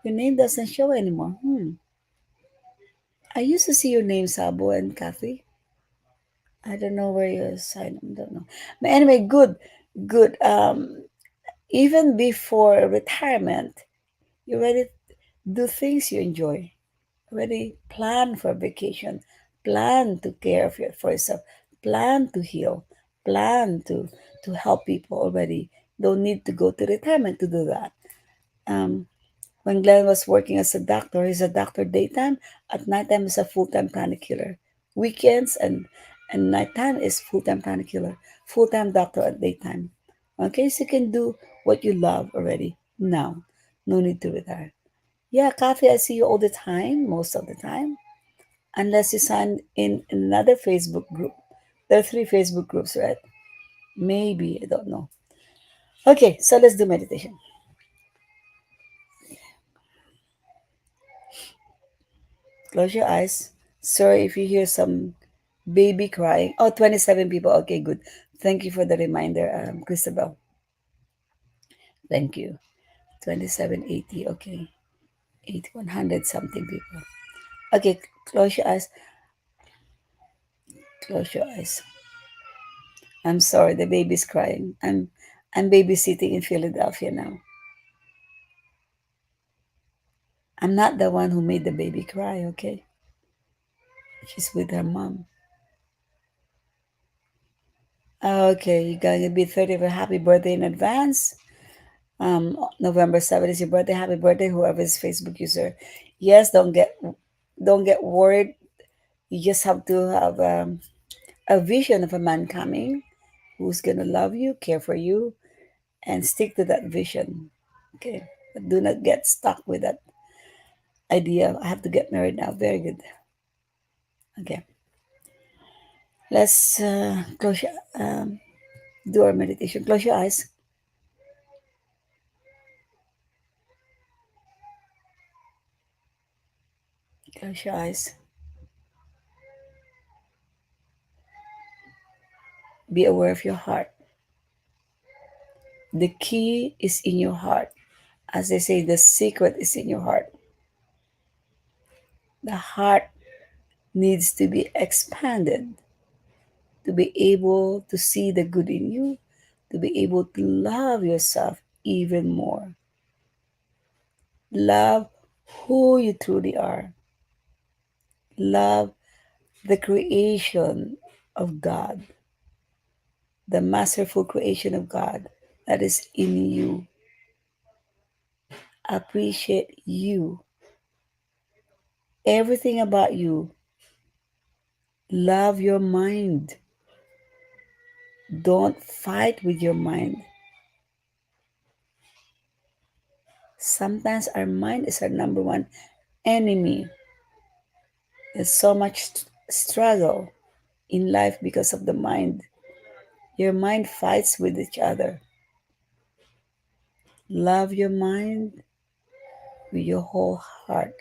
name doesn't show anymore. I used to see your name, Sabo and Kathy. I don't know where you signed. I don't know. But anyway, good, good. Even before retirement, you already do things you enjoy. Already plan for vacation, plan to care for yourself, plan to heal, plan to help people already. Don't need to go to retirement to do that. Um, when Glenn was working as a doctor, he's a doctor daytime. At nighttime, he's a full-time chronic killer. Weekends and nighttime is full-time chronic killer. Full-time doctor at daytime. Okay, so you can do what you love already now. No need to retire. Yeah, Kathy, I see you all the time, most of the time, unless you sign in another Facebook group. There are three Facebook groups, right? Maybe, I don't know. Okay, so let's do meditation. Close your eyes. Sorry if you hear some baby crying. Oh, 27 people. Okay, good. Thank you for the reminder, Christabel. Thank you. 2780. Okay. 100 something people. Okay, close your eyes. Close your eyes. I'm sorry, the baby's crying. I'm babysitting in Philadelphia now. I'm not the one who made the baby cry, okay? She's with her mom. Okay, you're gonna be 30 for happy birthday in advance. November 7th is your birthday. Happy birthday, whoever is Facebook user. Yes, don't get worried. You just have to have a vision of a man coming who's gonna love you, care for you, and stick to that vision. Okay. But do not get stuck with that idea. I have to get married now. Very good. Okay. Let's do our meditation. Close your eyes. Close your eyes. Be aware of your heart. The key is in your heart. As they say, the secret is in your heart. The heart needs to be expanded to be able to see the good in you, to be able to love yourself even more. Love who you truly are. Love the creation of God, the masterful creation of God that is in you. Appreciate you, everything about you. Love your mind. Don't fight with your mind. Sometimes our mind is our number one enemy. There's so much struggle in life because of the mind. Your mind fights with each other. Love your mind with your whole heart.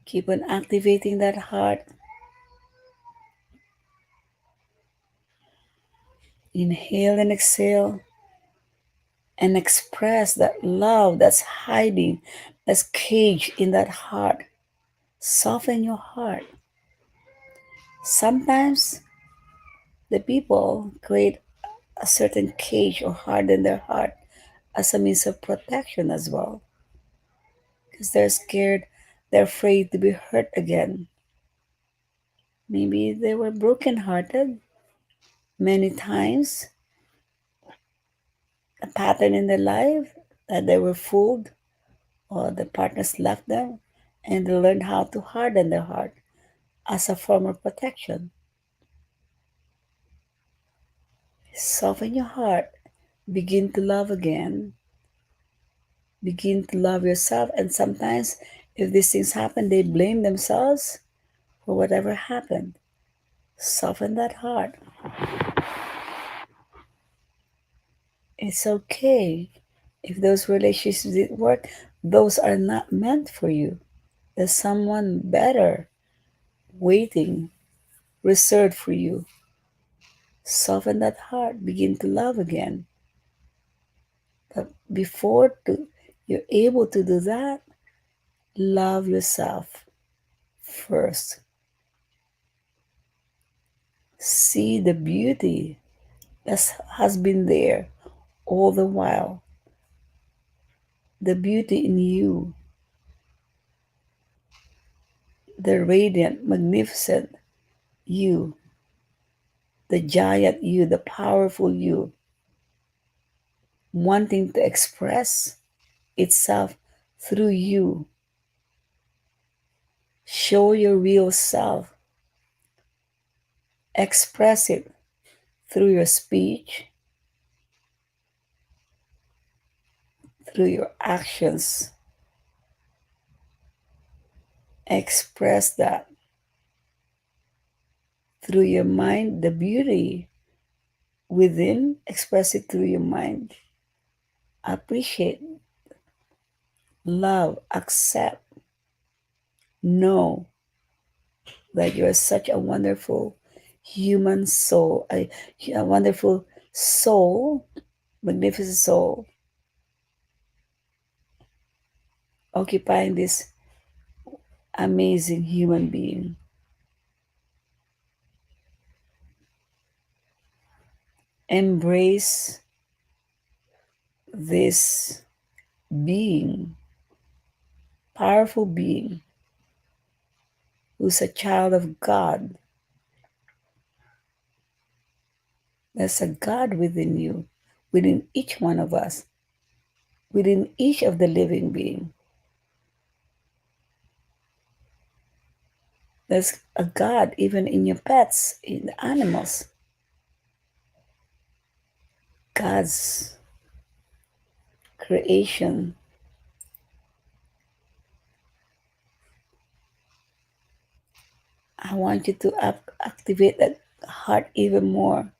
Keep on activating that heart. Inhale and exhale and express that love that's hiding, that's caged in that heart. Soften your heart. Sometimes The people create a certain cage or harden their heart as a means of protection as well, because they're scared, they're afraid to be hurt again. Maybe they were brokenhearted many times, a pattern in their life that they were fooled or the partners left them, and they learned how to harden their heart as a form of protection. Soften your heart, begin to love again, begin to love yourself. And sometimes, if these things happen, they blame themselves for whatever happened. Soften that heart. It's okay if those relationships didn't work, those are not meant for you. There's someone better waiting, reserved for you. Soften that heart, begin to love again. But you're able to do that, love yourself first. See the beauty that has been there all the while. The beauty in you, the radiant, magnificent you, the giant you, the powerful you, wanting to express itself through you. Show your real self. Express it through your speech, through your actions. Express that through your mind, the beauty within, express it through your mind. Appreciate, love, accept, know that you're such a wonderful human soul, a wonderful soul, magnificent soul, occupying this amazing human being. Embrace this being, powerful being, who's a child of God. There's a God within you, within each one of us, within each of the living being. There's a God even in your pets, in the animals. God's creation. I want you to activate that heart even more,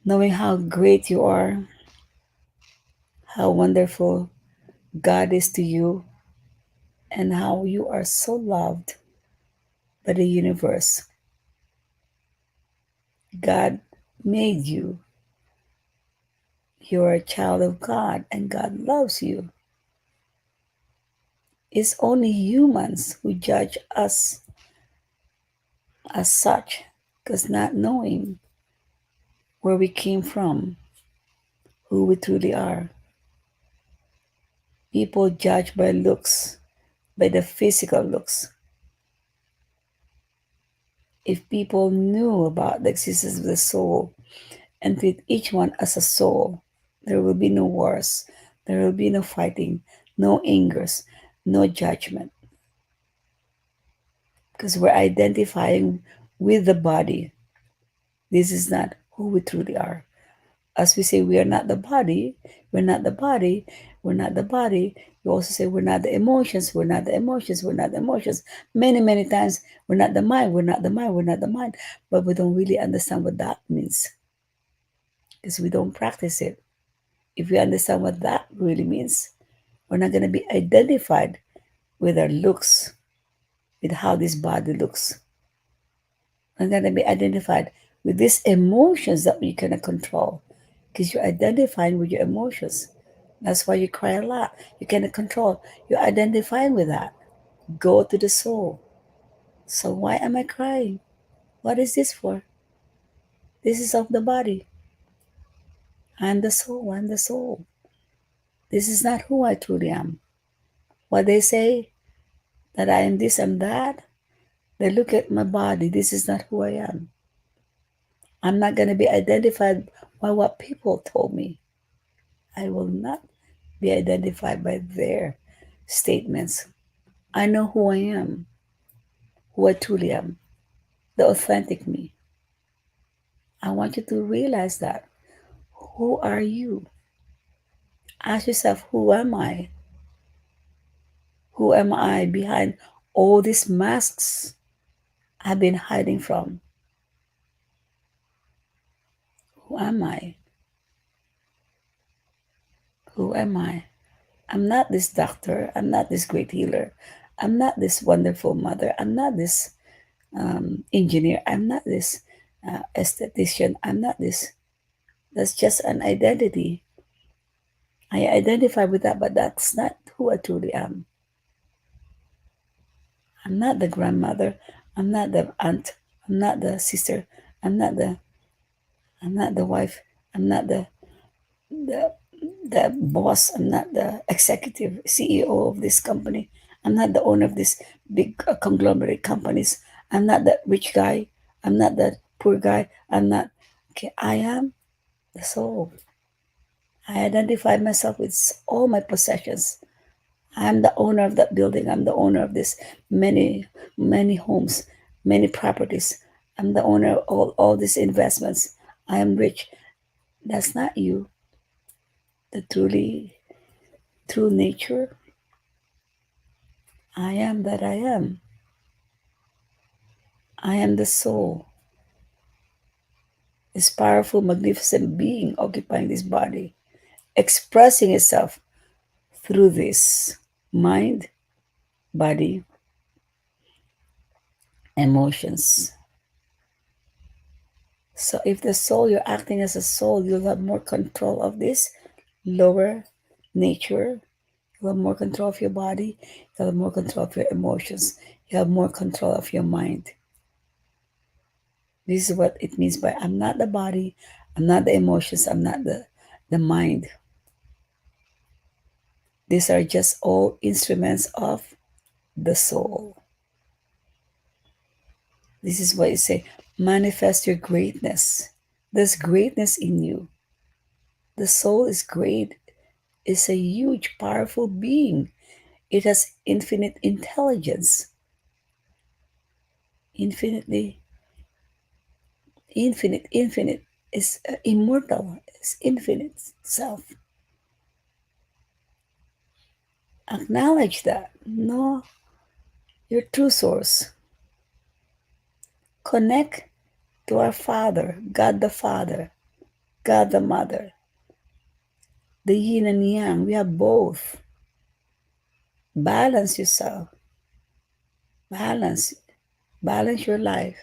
knowing how great you are, how wonderful God is to you, and how you are so loved by the universe. God made you. You're a child of God, and God loves you. It's only humans who judge us as such, because not knowing where we came from, who we truly are. People judge by looks, by the physical looks. If people knew about the existence of the soul and treat each one as a soul, there will be no wars, there will be no fighting, no angers, no judgment. Because we're identifying with the body. This is not who we truly are. As we say, we are not the body, we're not the body, we're not the body. We also say we're not the emotions, we're not the emotions, we're not the emotions. Many, many times, we're not the mind, we're not the mind, we're not the mind. But we don't really understand what that means, because we don't practice it. If we understand what that really means, we're not going to be identified with our looks, with how this body looks. We're going to be identified with these emotions that we cannot control, because you're identifying with your emotions. That's why you cry a lot. You cannot control. You're identifying with that. Go to the soul. So why am I crying? What is this for? This is of the body. I'm the soul. I'm the soul. This is not who I truly am. What they say, that I am this and that, they look at my body. This is not who I am. I'm not going to be identified by what people told me. I will not be identified by their statements. I know who I am, who I truly am, the authentic me. I want you to realize that. Who are you? Ask yourself, who am I? Who am I behind all these masks I've been hiding from? Who am I? Who am I? I'm not this doctor. I'm not this great healer. I'm not this wonderful mother. I'm not this engineer. I'm not this esthetician. I'm not this. That's just an identity. I identify with that, but that's not who I truly am. I'm not the grandmother. I'm not the aunt. I'm not the sister. I'm not the wife. I'm not the boss. I'm not the executive CEO of this company. I'm not the owner of this big conglomerate companies. I'm not that rich guy. I'm not that poor guy. I'm not. Okay, I am the soul. I identify myself with all my possessions. I'm the owner of that building. I'm the owner of this many homes, many properties. I'm the owner of all these investments. I am rich. That's not you. The true nature. I am that I am. I am the soul. This powerful, magnificent being occupying this body, expressing itself through this mind, body, emotions. So if the soul, you're acting as a soul, you'll have more control of this lower nature. You'll have more control of your body. You'll have more control of your emotions. You have more control of your mind. This is what it means by I'm not the body, I'm not the emotions, I'm not the mind. These are just all instruments of the soul. This is why you say, manifest your greatness. There's greatness in you. The soul is great. It's a huge, powerful being. It has infinite intelligence. Infinite. Is immortal. It's infinite self. Acknowledge that. Know your true source. Connect to our Father, God the Father, God the Mother, the yin and yang. We have both. Balance yourself. Balance. Balance your life.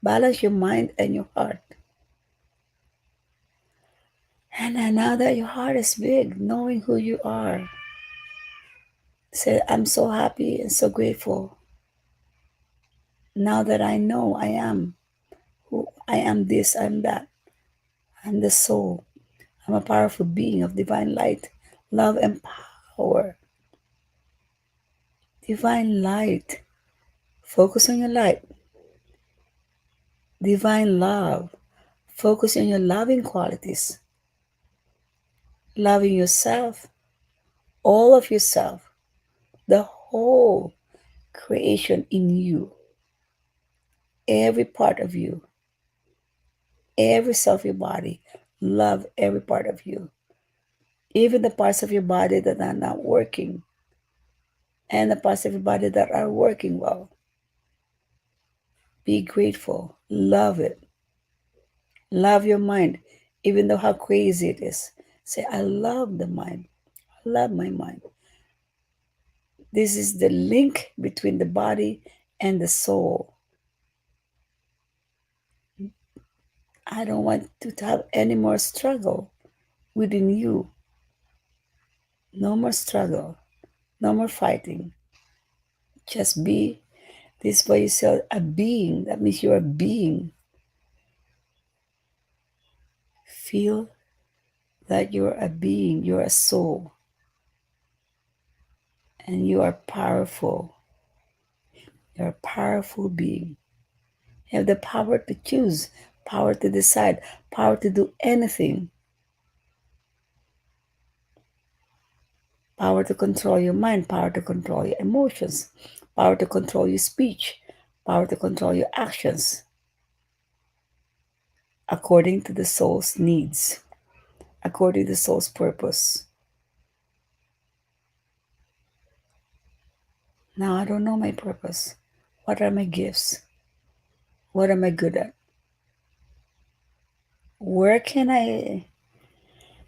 Balance your mind and your heart. And now that your heart is big, knowing who you are, say, I'm so happy and so grateful. Now that I know I am who I am, this, I'm that. I'm the soul. I'm a powerful being of divine light, love, and power. Divine light. Focus on your light. Divine love. Focus on your loving qualities. Loving yourself, all of yourself, the whole creation in you, every part of you, every cell of your body. Love every part of you, even the parts of your body that are not working, and the parts of your body that are working well. Be grateful. Love it. Love your mind, even though how crazy it is. Say, I love the mind. I love my mind. This is the link between the body and the soul. I don't want to have any more struggle within you. No more struggle. No more fighting. Just be. This is why you say a being. That means you're a being. Feel that you're a being, you're a soul, and you are powerful. You're a powerful being. You have the power to choose, power to decide, power to do anything, power to control your mind, power to control your emotions, power to control your speech, power to control your actions according to the soul's needs, according to the soul's purpose. Now I don't know my purpose. What are my gifts? What am I good at? Where can I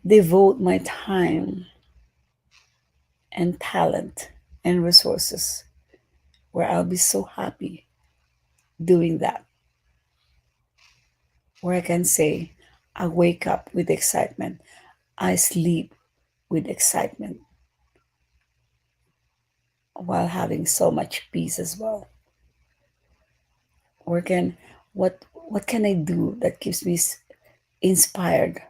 devote my time and talent and resources where I'll be so happy doing that? Where I can say, I wake up with excitement, I sleep with excitement while having so much peace as well. Where can what can I do that keeps me inspired,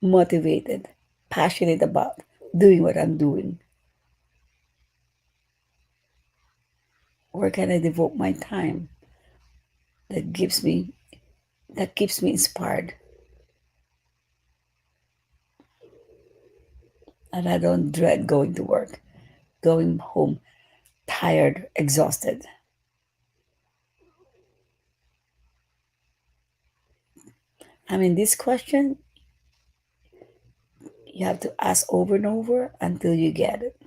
motivated, passionate about doing what I'm doing? Where can I devote my time that gives me that keeps me inspired, and I don't dread going to work, going home tired, exhausted? I mean, this question you have to ask over and over until you get it.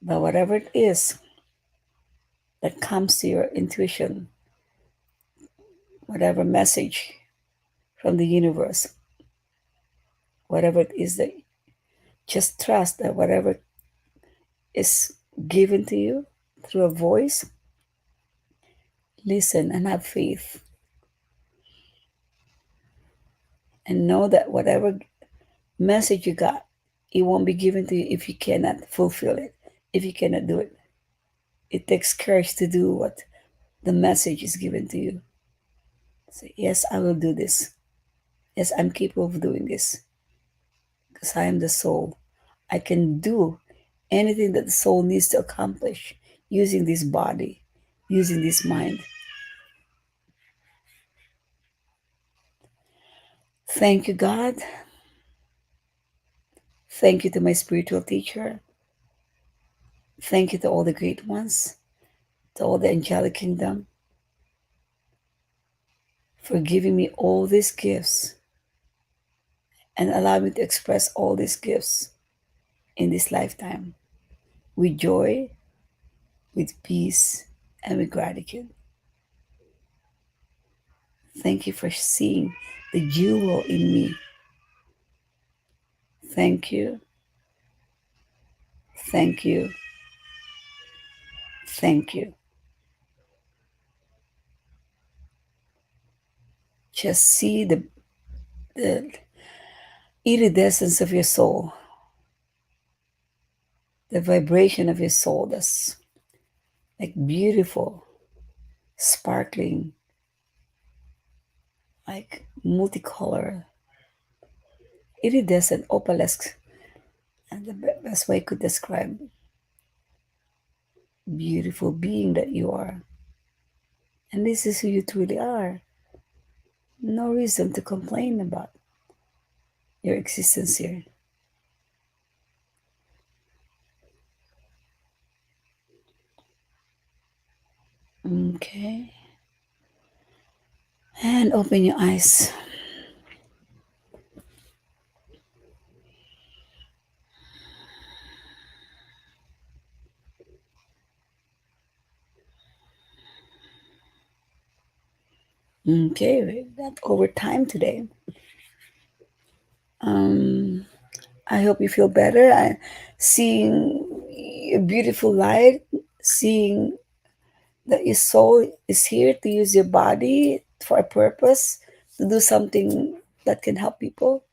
But whatever it is that comes to your intuition, whatever message from the universe, whatever it is, that just trust that whatever is given to you through a voice, listen and have faith, and know that whatever message you got, it won't be given to you if you cannot fulfill it, if you cannot do it. It takes courage to do what the message is given to you. Say, yes, I will do this. Yes, I'm capable of doing this because I am the soul. I can do anything that the soul needs to accomplish using this body, using this mind. Thank you, God. Thank you to my spiritual teacher. Thank you to all the great ones, to all the angelic kingdom, for giving me all these gifts and allow me to express all these gifts in this lifetime with joy, with peace, and with gratitude. Thank you for seeing the jewel in me. Thank you, thank you, thank you. Just see the iridescence of your soul, the vibration of your soul that's like beautiful, sparkling, like multicolor, iridescent, opalesque, and the best way I could describe beautiful being that you are. And this is who you truly are. No reason to complain about your existence here. Okay. And open your eyes. Okay, we got over time today. I hope you feel better. Seeing a beautiful light, seeing that your soul is here to use your body for a purpose, to do something that can help people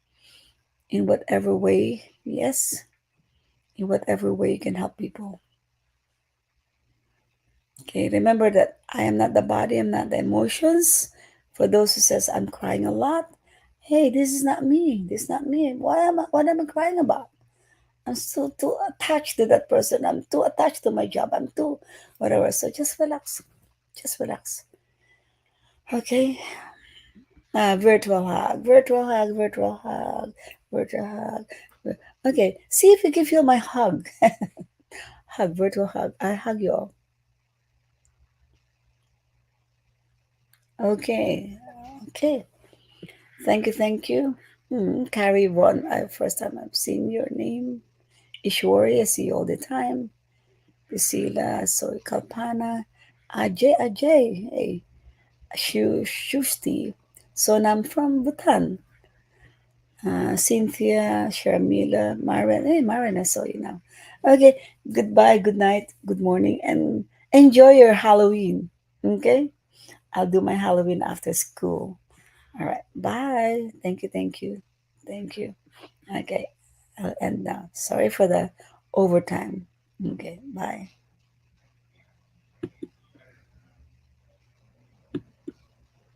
in whatever way. Yes, in whatever way you can help people. Okay, remember that I am not the body, I'm not the emotions. For those who says I'm crying a lot, Hey, this is not me. This is not me. What am I crying about? I'm still too attached to that person. I'm too attached to my job. I'm too whatever. So just relax. Just relax. Okay. Virtual hug, virtual hug, virtual hug, virtual hug. Okay. See if you can feel my hug. Hug, virtual hug. I hug you all. Okay. Okay. Thank you. Thank you. Carrie one. First time I'm seeing your name. Ishwari, I see you all the time. Priscilla, Soy Kalpana, Ajay, hey, Shushti. Sonam from Bhutan. Cynthia, Sharmila, Maren. Hey, Maren, I saw you now. Okay, goodbye, good night, good morning, and enjoy your Halloween. Okay, I'll do my Halloween after school. All right, bye. Thank you, thank you, thank you. Okay, I'll end now. Sorry for the overtime. Okay, bye.